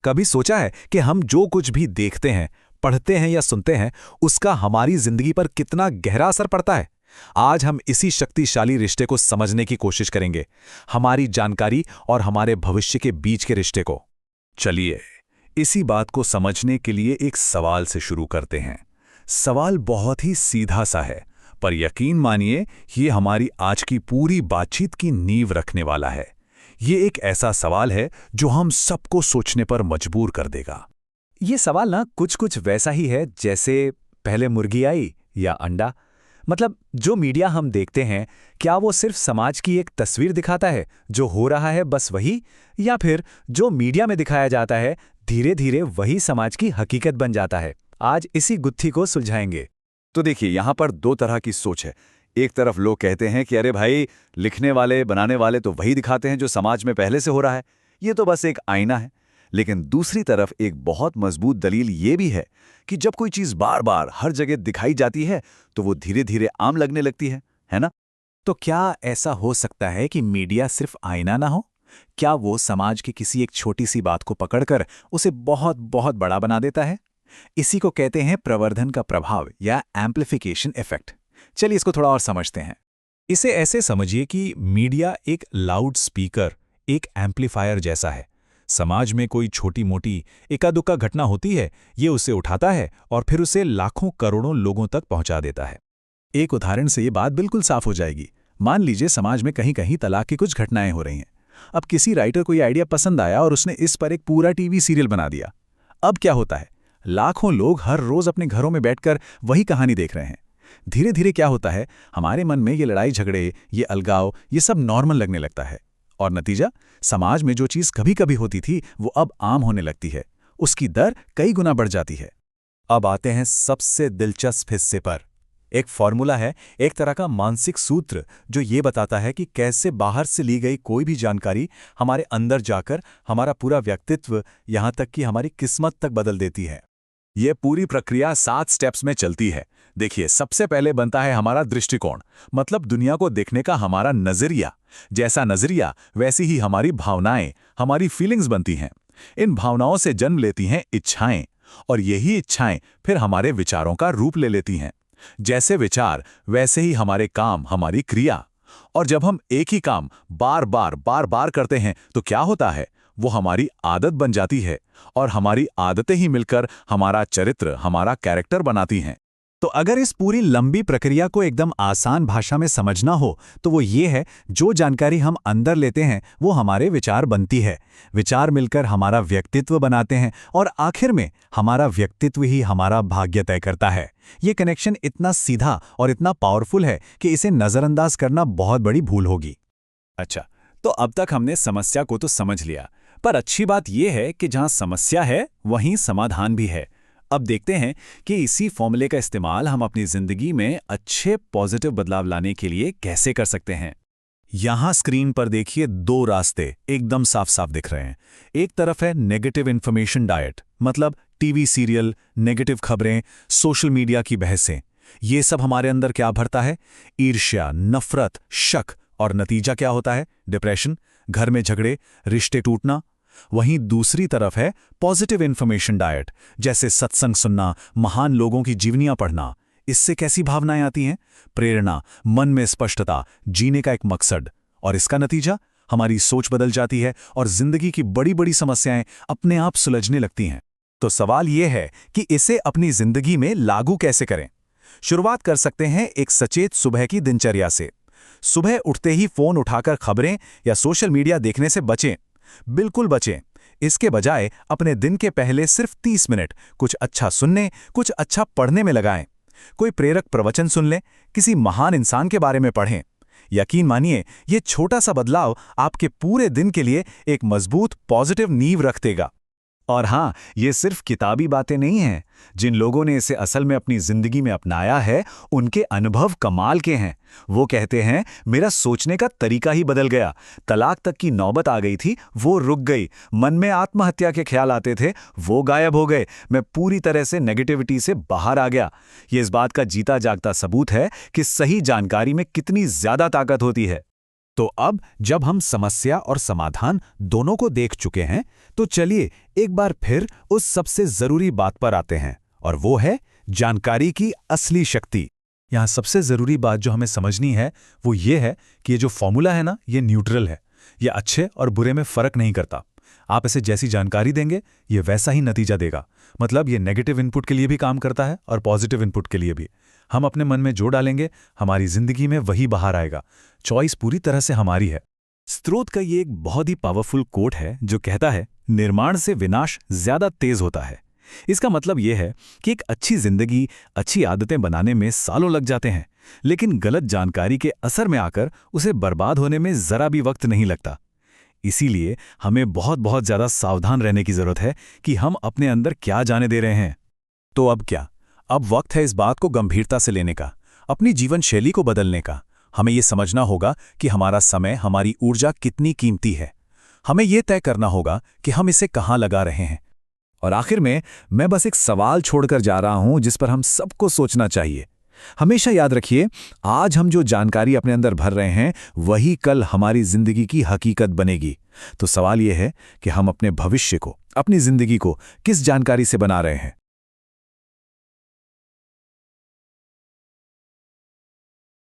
कभी सोचा है कि हम जो कुछ भी देखते हैं, पढ़ते हैं या सुनते हैं, उसका हमारी जिंदगी पर कितना गहरा असर पड़ता है? आज हम इसी शक्तिशाली रिश्ते को समझने की कोशिश करेंगे, हमारी जानकारी और हमारे भविष्य के बीच के रिश्ते को। चलिए, इसी बात को समझने के लिए एक सवाल से शुरू करते हैं। सवाल बहुत ही सीधा सा है, पर यकीन मानिए ये हमारी आज की पूरी बातचीत की नींव रखने वाला है। ये एक ऐसा सवाल है जो हम सबको सोचने पर मजबूर कर देगा। ये सवाल ना कुछ कुछ वैसा ही है जैसे पहले मुर्गी आई या अंडा। मतलब जो मीडिया हम देखते हैं, क्या वो सिर्फ समाज की एक तस्वीर दिखाता है, जो हो रहा है बस वही, या फिर जो मीडिया में दिखाया जाता है धीरे धीरे वही समाज की हकीकत बन जाता है? आज इसी गुत्थी को सुलझाएंगे। तो देखिए, यहाँ पर दो तरह की सोच है। एक तरफ लोग कहते हैं कि अरे भाई, लिखने वाले बनाने वाले तो वही दिखाते हैं जो समाज में पहले से हो रहा है, ये तो बस एक आईना है। लेकिन दूसरी तरफ एक बहुत मजबूत दलील ये भी है कि जब कोई चीज बार बार हर जगह दिखाई जाती है तो वो धीरे धीरे आम लगने लगती है ना? तो क्या ऐसा हो सकता है कि मीडिया सिर्फ आईना ना हो? क्या वो समाज की किसी एक छोटी सी बात को पकड़कर उसे बहुत बहुत बड़ा बना देता है? इसी को कहते हैं प्रवर्धन का प्रभाव या एम्प्लीफिकेशन इफेक्ट। चलिए इसको थोड़ा और समझते हैं। इसे ऐसे समझिए कि मीडिया एक लाउड स्पीकर, एक एम्प्लीफायर जैसा है। समाज में कोई छोटी मोटी एकादुक्का घटना होती है, ये उसे उठाता है और फिर उसे लाखों करोड़ों लोगों तक पहुंचा देता है। एक उदाहरण से ये बात बिल्कुल साफ हो जाएगी। मान लीजिए समाज में कहीं कहीं तलाक की कुछ घटनाएं हो रही हैं। अब किसी राइटर को ये आइडिया पसंद आया और उसने इस पर एक पूरा टीवी सीरियल बना दिया। अब क्या होता है? लाखों लोग हर रोज अपने घरों में बैठकर वही कहानी देख रहे हैं। धीरे धीरे क्या होता है, हमारे मन में ये लड़ाई झगड़े, ये अलगाव, ये सब नॉर्मल लगने लगता है। और नतीजा, समाज में जो चीज कभी कभी होती थी वो अब आम होने लगती है। उसकी दर कई गुना बढ़ जाती है। अब आते हैं सबसे दिलचस्प हिस्से पर। एक फॉर्मूला है, एक तरह का मानसिक सूत्र, जो ये बताता है कि कैसे बाहर से ली गई कोई भी जानकारी हमारे अंदर जाकर हमारा पूरा व्यक्तित्व, यहां तक कि हमारी किस्मत तक बदल देती है। यह पूरी प्रक्रिया 7 स्टेप्स में चलती है। देखिए, सबसे पहले बनता है हमारा दृष्टिकोण, मतलब दुनिया को देखने का हमारा नजरिया। जैसा नजरिया वैसी ही हमारी भावनाएं, हमारी फीलिंग्स बनती हैं। इन भावनाओं से जन्म लेती हैं इच्छाएं, और यही इच्छाएं फिर हमारे विचारों का रूप ले लेती हैं। जैसे विचार वैसे ही हमारे काम, हमारी क्रिया। और जब हम एक ही काम बार बार करते हैं तो क्या होता है? वो हमारी आदत बन जाती है, और हमारी आदतें ही मिलकर हमारा चरित्र, हमारा कैरेक्टर बनाती हैं। तो अगर इस पूरी लंबी प्रक्रिया को एकदम आसान भाषा में समझना हो तो वो ये है, जो जानकारी हम अंदर लेते हैं वो हमारे विचार बनती है। विचार मिलकर हमारा व्यक्तित्व बनाते हैं, और आखिर में हमारा व्यक्तित्व ही हमारा भाग्य तय करता है। ये कनेक्शन इतना सीधा और इतना पावरफुल है कि इसे नज़रअंदाज करना बहुत बड़ी भूल होगी। अच्छा, तो अब तक हमने समस्या को तो समझ लिया, पर अच्छी बात यह है कि जहां समस्या है वहीं समाधान भी है। अब देखते हैं कि इसी फॉर्मूले का इस्तेमाल हम अपनी जिंदगी में अच्छे पॉजिटिव बदलाव लाने के लिए कैसे कर सकते हैं। यहां स्क्रीन पर देखिए 2 रास्ते एकदम साफ साफ दिख रहे हैं। एक तरफ है नेगेटिव इन्फॉर्मेशन डाइट, मतलब टीवी सीरियल, नेगेटिव खबरें, सोशल मीडिया की बहसें। ये सब हमारे अंदर क्या भरता है? ईर्ष्या, नफरत, शक, और नतीजा क्या होता है? डिप्रेशन, घर में झगड़े, रिश्ते टूटना। वहीं दूसरी तरफ है पॉजिटिव इन्फॉर्मेशन डाइट, जैसे सत्संग सुनना, महान लोगों की जीवनियां पढ़ना। इससे कैसी भावनाएं आती हैं? प्रेरणा, मन में स्पष्टता, जीने का एक मकसद। और इसका नतीजा, हमारी सोच बदल जाती है और जिंदगी की बड़ी बड़ी समस्याएं अपने आप सुलझने लगती हैं। तो सवाल यह है कि इसे अपनी जिंदगी में लागू कैसे करें। शुरुआत कर सकते हैं एक सचेत सुबह की दिनचर्या से। सुबह उठते ही फोन उठाकर खबरें या सोशल मीडिया देखने से बचें, बिल्कुल बचें। इसके बजाय अपने दिन के पहले सिर्फ 30 मिनट कुछ अच्छा सुनने, कुछ अच्छा पढ़ने में लगाएं। कोई प्रेरक प्रवचन सुन लें, किसी महान इंसान के बारे में पढ़ें। यकीन मानिए, ये छोटा सा बदलाव आपके पूरे दिन के लिए एक मजबूत पॉजिटिव नींव रख देगा। और हाँ, ये सिर्फ किताबी बातें नहीं हैं। जिन लोगों ने इसे असल में अपनी जिंदगी में अपनाया है, उनके अनुभव कमाल के हैं। वो कहते हैं, मेरा सोचने का तरीका ही बदल गया। तलाक तक की नौबत आ गई थी, वो रुक गई। मन में आत्महत्या के ख्याल आते थे, वो गायब हो गए। मैं पूरी तरह से नेगेटिविटी से बाहर आ गया। ये इस बात का जीता जागता सबूत है कि सही जानकारी में कितनी ज्यादा ताकत होती है। तो अब जब हम समस्या और समाधान दोनों को देख चुके हैं, तो चलिए एक बार फिर उस सबसे जरूरी बात पर आते हैं, और वो है जानकारी की असली शक्ति। यहाँ सबसे ज़रूरी बात जो हमें समझनी है वो ये है कि ये जो फॉर्मूला है ना, ये न्यूट्रल है। ये अच्छे और बुरे में फ़र्क नहीं करता। आप इसे जैसी जानकारी देंगे ये वैसा ही नतीजा देगा। मतलब ये नेगेटिव इनपुट के लिए भी काम करता है और पॉजिटिव इनपुट के लिए भी। हम अपने मन में जो डालेंगे हमारी ज़िंदगी में वही बाहर आएगा। चॉइस पूरी तरह से हमारी है। स्रोत का ये एक बहुत ही पावरफुल कोट है जो कहता है, निर्माण से विनाश ज़्यादा तेज होता है। इसका मतलब यह है कि एक अच्छी जिंदगी, अच्छी आदतें बनाने में सालों लग जाते हैं, लेकिन गलत जानकारी के असर में आकर उसे बर्बाद होने में जरा भी वक्त नहीं लगता। इसीलिए हमें बहुत बहुत ज्यादा सावधान रहने की जरूरत है कि हम अपने अंदर क्या जाने दे रहे हैं। तो अब क्या? अब वक्त है इस बात को गंभीरता से लेने का, अपनी जीवन शैली को बदलने का। हमें यह समझना होगा कि हमारा समय, हमारी ऊर्जा कितनी कीमती है। हमें यह तय करना होगा कि हम इसे कहाँ लगा रहे हैं। और आखिर में मैं बस एक सवाल छोड़कर जा रहा हूं जिस पर हम सबको सोचना चाहिए। हमेशा याद रखिए, आज हम जो जानकारी अपने अंदर भर रहे हैं वही कल हमारी जिंदगी की हकीकत बनेगी। तो सवाल यह है कि हम अपने भविष्य को, अपनी जिंदगी को किस जानकारी से बना रहे हैं।